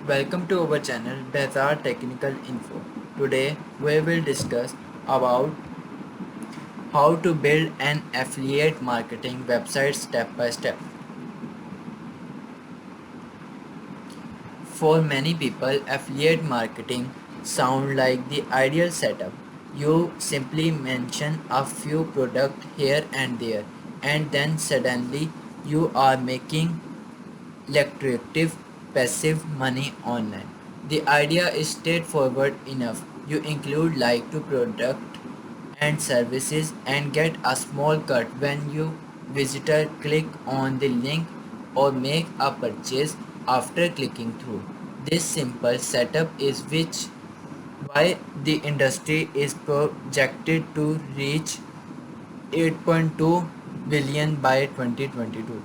Welcome to our channel Behzad Technical Info. Today we will discuss about how to build an affiliate marketing website step by step. For many people, affiliate marketing sound like the ideal setup. You simply mention a few products here and there, and then suddenly you are making lucrative passive money online. The idea is straightforward enough. You include like to product and services and get a small cut when you visitor click on the link or make a purchase after clicking through. This simple setup is which why the industry is projected to reach 8.2 billion by 2022.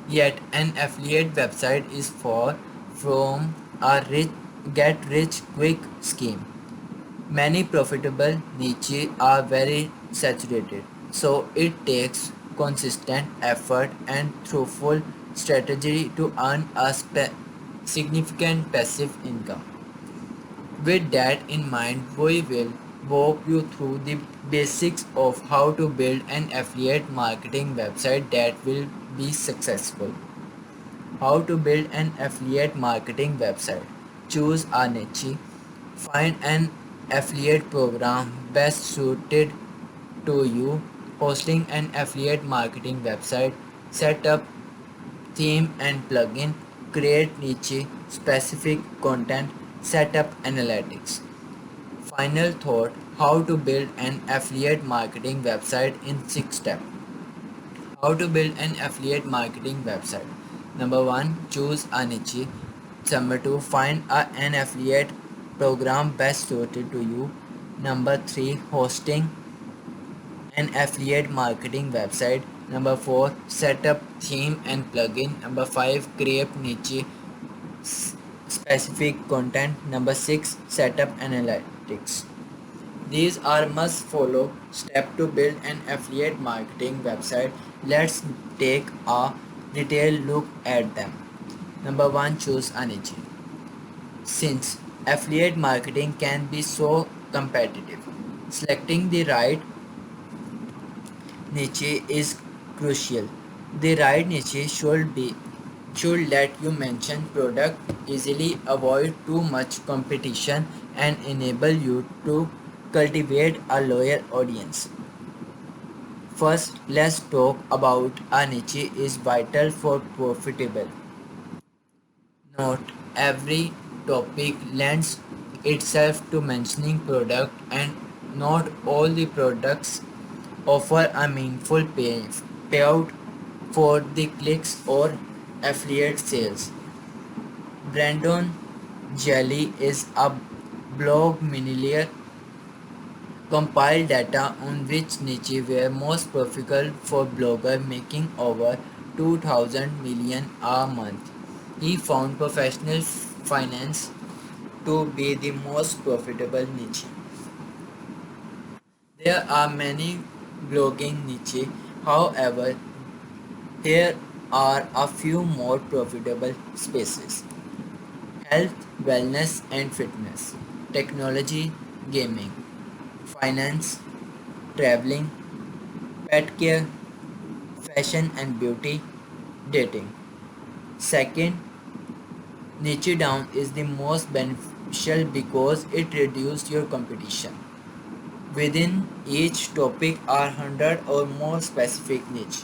Yet an affiliate website is far from a get rich quick scheme. Many profitable niches are very saturated, so it takes consistent effort and thoughtful strategy to earn a significant passive income. With that in mind, we will walk you through the basics of how to build an affiliate marketing website that will be successful. How to build an affiliate marketing website. Choose a niche. Find an affiliate program best suited to you. Hosting an affiliate marketing website. Set up theme and plugin. Create niche specific content. Set up analytics. Final thought, how to build an affiliate marketing website in 6 steps. How to build an affiliate marketing website. Number 1, choose a niche. Number 2, find an affiliate program best suited to you. Number 3, hosting an affiliate marketing website. Number 4, set up theme and plugin. Number 5, create niche specific content. Number 6, set up analytics. These are must follow steps to build an affiliate marketing website. Let's take a detailed look at them. Number 1, choose a niche. Since affiliate marketing can be so competitive, selecting the right niche is crucial. The right niche should let you mention product easily, avoid too much competition, and enable you to cultivate a loyal audience. First, let's talk about a niche is vital for profitable. Not every topic lends itself to mentioning product, and not all the products offer a meaningful payout for the clicks or affiliate sales. Brandon Jelly is a blog millionaire compiled data on which niche were most profitable for bloggers making over 2000 million a month. He found professional finance to be the most profitable niche. There are many blogging niche, however, here are a few more profitable spaces. Health, wellness and fitness, technology, gaming, finance, traveling, pet care, fashion and beauty, dating. Second, niche down is the most beneficial because it reduces your competition. Within each topic are 100 or more specific niche.